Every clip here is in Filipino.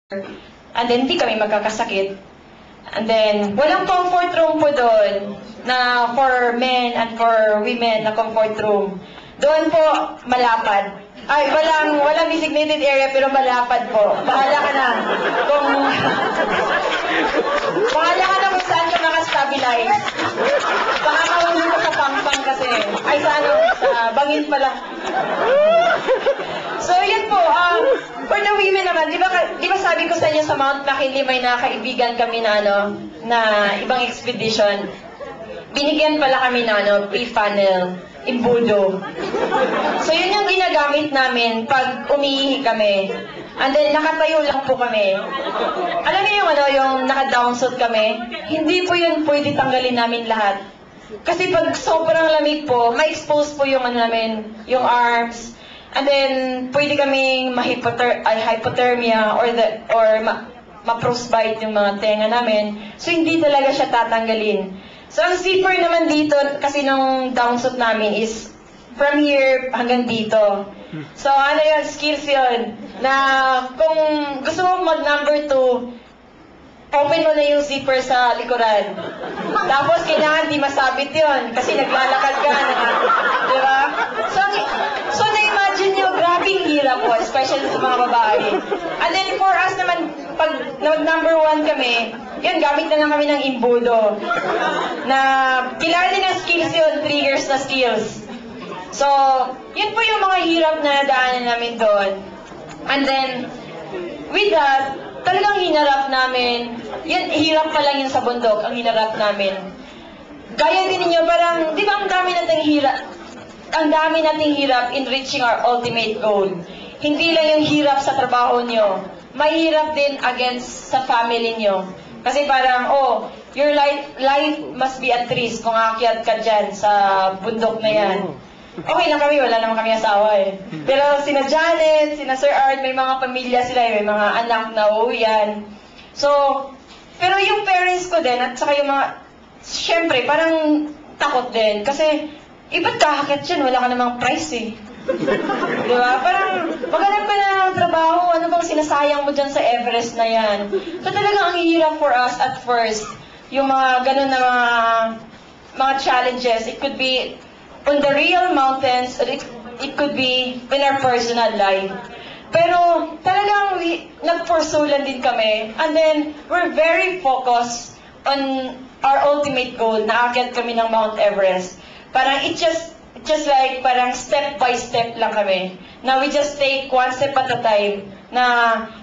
And then, hindi kami magkakasakit. And then, walang comfort room po doon na for men and for women na comfort room. Doon po, malapad. Ay, walang designated area pero malapad po. Bahala ka na. Bahala ka na kung saan ka nakastabilize. Baka mahulog ka sa pangpang kasi. Ay, sa bangin pala. So, yun po. For the women naman, di ba sabi ko sa inyo sa Mount McKinley may nakaibigan kami na na ibang expedition. Binigyan pala kami na pre-funnel, imbudo. So, yun yung ginagamit namin pag umiihi kami. And then, nakatayo lang po kami. Alam niyo yung naka-downsuit kami? Hindi po yun pwede tanggalin namin lahat. Kasi pag sobrang lamig po, ma-expose po yung namin, yung arms. And then, pwede kaming hypothermia or ma-frostbite yung mga tenga namin. So, hindi talaga siya tatanggalin. So, ang zipper naman dito, kasi nung downsuit namin is from here hanggang dito. So, ano yun? Skills yun. Na kung gusto mo mag-number 2, open mo na yung zipper sa likuran. Tapos, kailangan di masabit yun. Kasi naglalakad ka na. Diba? So na-imagine nyo, grabing hirap po, especially sa mga babae. And then, for us naman, pag number 1 kami, yun, gamit na lang kami ng imbudo. Na, kailangan din ng skills yun, triggers na skills. So, yun po yung mga hirap na daanan namin doon. And then, with that, talagang hinarap namin, yun, hirap pa lang yun sa bundok, ang hinarap namin. Gaya din ninyo, parang, di ba ang dami nating hirap in reaching our ultimate goal. Hindi lang yung hirap sa trabaho nyo, may hirap din against sa family nyo. Kasi parang, your life must be at risk kung aakyat ka dyan sa bundok na yan. Okay lang kami, wala naman kami asawa eh. Pero sina Janet, sina Sir Art, may mga pamilya sila, may mga anak na uuwian. So, pero yung parents ko din, at saka yung mga, syempre, parang takot din. Kasi, ba't kakakit yun? Wala ka namang price eh. Diba? Parang, maghanap ka na ng trabaho, ano bang sinasayang mo dyan sa Everest na yan? So talagang ang hirap for us at first, yung mga ganun na mga challenges. It could be on the real mountains, or it could be in our personal life. Pero talagang nagpursulan din kami. And then, we're very focused on our ultimate goal, na aakyat kami ng Mount Everest. Parang it just like parang step by step lang kami. Now we just take one step at a time. Na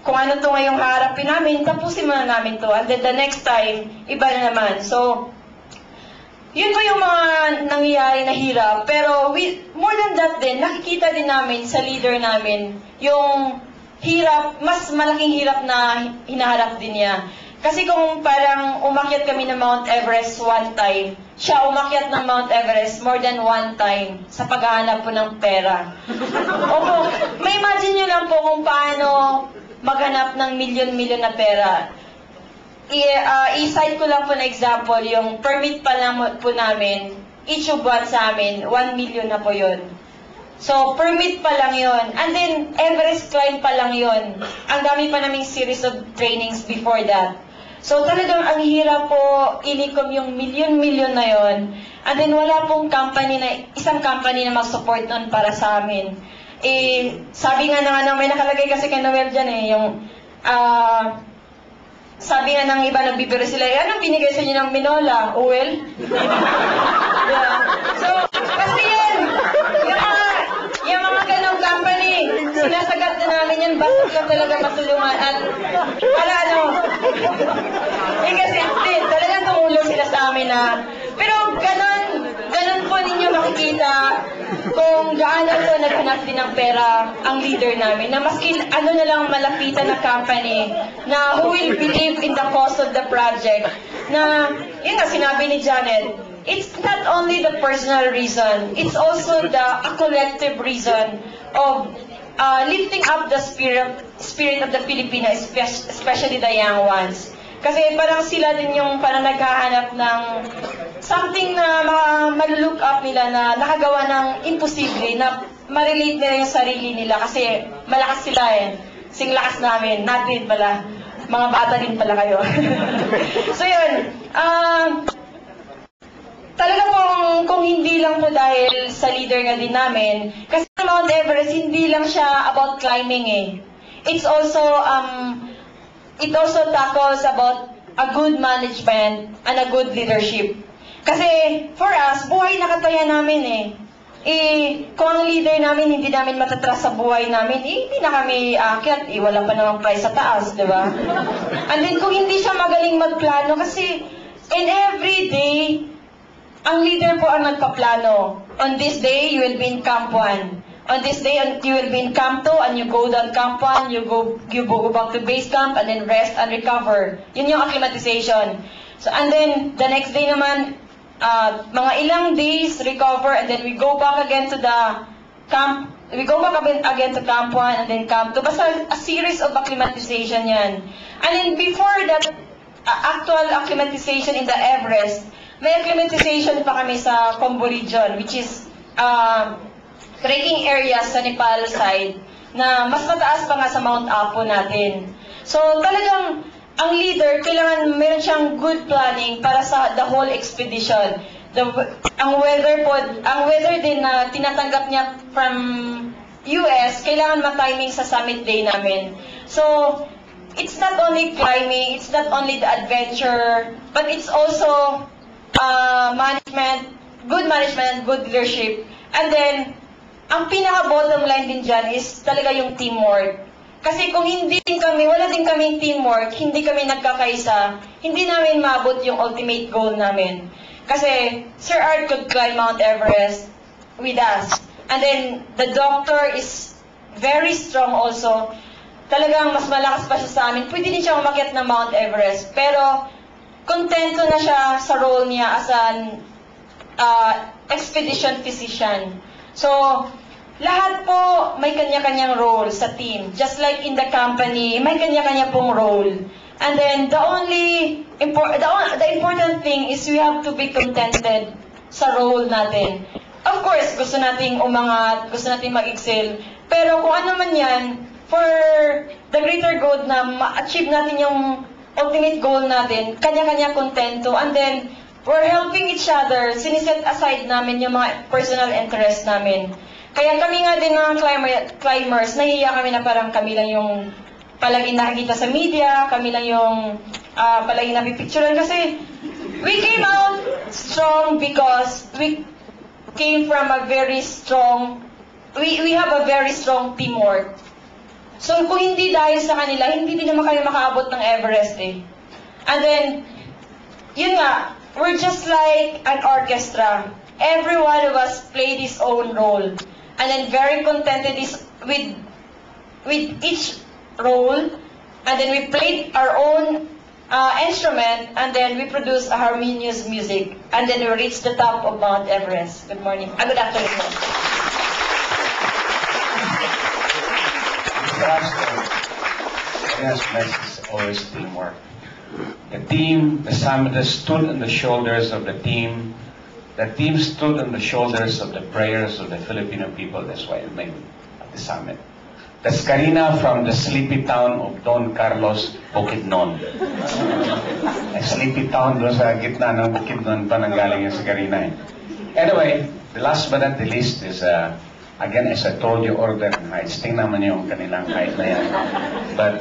kung ano to ngayong harapin namin, tapusin muna namin to. And then the next time, iba na naman. So, yun po yung mga nangyayari na hirap. Pero more than that din, nakikita din namin sa leader namin yung hirap, mas malaking hirap na hinaharap din niya. Kasi kung parang umakyat kami ng Mount Everest one time, siya umakyat ng Mount Everest more than one time sa paghahanap po ng pera. Opo, may imagine nyo lang po kung paano maghanap ng milyon-milyon na pera. I-cite ko lang po na example, yung permit pa lang po namin, issue buwan sa amin, 1 million na po yun. So, permit pa lang yun. And then, Everest climb pa lang yun. Ang dami pa naming series of trainings before that. So, talagang ang hirap po inikom yung milyon-milyon na yun. And then, wala pong isang company na mag-support nun para sa amin. Sabi nga may nakalagay kasi kay Noel dyan yung, sabi nga ng iba, nagbibiro sila, anong binigay sa inyo ng Minola? Oil? Yeah. So, kasi yan, yung mga ganong company, sinasagat na namin yan, basta lang talaga matulungan. At, kasi, talagang tumulong sila sa amin na, pero ganon po ninyo makikita kung gaano to naghanap din ng pera ang leader namin, na maski na lang malapitan na company na who will believe in the cause of the project, na yun nga sinabi ni Janet, it's not only the personal reason, it's also a collective reason of lifting up the spirit of the Filipinas, especially the young ones. Kasi parang sila din yung parang naghahanap ng something na ma-look up nila na nakagawa ng imposible, na ma-relate nila yung sarili nila kasi malakas sila eh. sing lakas namin. Natin pala. Mga bata din pala kayo. So yun, talaga kung hindi lang po dahil sa leader nga din namin, kasi Mount Everest, hindi lang siya about climbing eh. It also tackles about a good management and a good leadership. Kasi for us, buhay nakataya namin eh. Kung ang leader namin hindi namin matatras sa buhay namin, hindi na kami aakyat, wala pa namang price sa taas, di ba? And then kung hindi siya magaling magplano, kasi in every day, ang leader po ang nagpaplano. On this day, you will be in Camp 1. On this day, you will be in Camp 2, and you go down Camp 1, you go back to base camp, and then rest and recover. Yun yung acclimatization. So, and then, the next day naman, mga ilang days, recover, and then we go back again to the camp. We go back again to Camp 1, and then Camp 2. Basta a series of acclimatization yan. And then, before that actual acclimatization in the Everest, may acclimatization pa kami sa Combo region, which is trekking areas sa Nepal side na mas mataas pa nga sa Mount Apo natin. So talagang ang leader, kailangan meron siyang good planning para sa the whole expedition. Ang weather din na tinatanggap niya from US, kailangan ma-timing sa summit day namin. So, it's not only climbing, it's not only the adventure, but it's also good management, good leadership. And then, ang pinaka-bottom line din dyan is talaga yung teamwork. Kasi kung wala din kaming teamwork, hindi kami nagkakaisa, hindi namin maabot yung ultimate goal namin. Kasi Sir Art could climb Mount Everest with us. And then, the doctor is very strong also. Talagang mas malakas pa siya sa amin. Pwede din siya umakyat ng Mount Everest. Pero, kontento na siya sa role niya as an expedition physician. So, lahat po may kanya-kanyang role sa team. Just like in the company, may kanya-kanya pong role. And then, the important thing is we have to be contented sa role natin. Of course, gusto nating umangat, gusto nating mag-excel. Pero kung ano man yan, for the greater good na ma-achieve natin yung ultimate goal natin, kanya-kanya kontento. And then, we're helping each other. Siniset aside namin yung mga personal interest namin. Kaya kami nga din mga climbers, nahihiya kami na parang kami lang yung palagi nakikita sa media, kami lang yung palagi napipicturean. Kasi we came out strong because we came from a very strong, we have a very strong teamwork. So kung hindi dahil sa kanila, hindi din naman kami makaabot ng Everest eh. And then, yun nga, we're just like an orchestra. Every one of us played his own role. And then very contented with each role. And then we played our own instrument, and then we produced a harmonious music. And then we reached the top of Mount Everest. Good morning. Good afternoon. Yes, it's always teamwork. The team, the summiters stood on the shoulders of the team. The team stood on the shoulders of the prayers of the Filipino people. That's why it made the summit. That's Karina from the sleepy town of Don Carlos, Bukidnon. A sleepy town doon sa gitna ng Bukidnon pa nanggaling yung si Karina. Anyway, the last but not the least is, again, as I told you, order and heights. Tingnan naman yung kanilang height na yan. But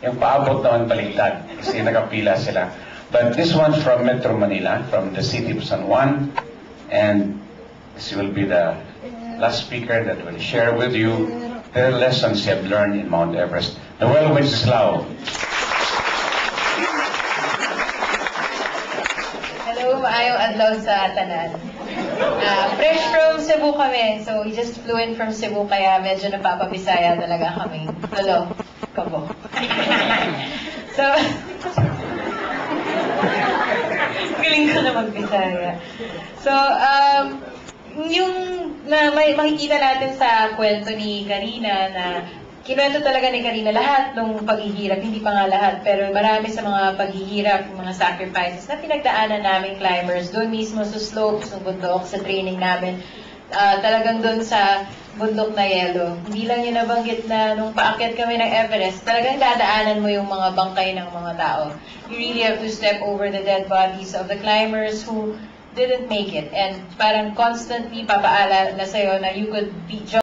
yung paabot naman baliktad kasi nakapila sila. But this one's from Metro Manila, from the city of San Juan, and this will be the last speaker that will share with you their lessons they have learned in Mount Everest. Noel Wenceslao. Hello, maayong adlaw sa tanan. Fresh from Cebu kami, so we just flew in from Cebu, kaya medyo napapabisaya talaga kami. Hello, kabo. So, galing ko na magbisaya. So, yung makikita natin sa kwento ni Karina na kinuwento talaga ni Karina lahat ng paghihirap, hindi pa nga lahat, pero marami sa mga paghihirap, mga sacrifices na pinagdaanan namin climbers, doon mismo sa slopes, ng bundok, sa training namin, talagang doon sa bundok na yelo. Hindi lang yun nabanggit na nung paakyat kami ng Everest, talagang dadaanan mo yung mga bangkay ng mga tao. You really have to step over the dead bodies of the climbers who didn't make it. And parang constantly papaala na sa'yo na you could be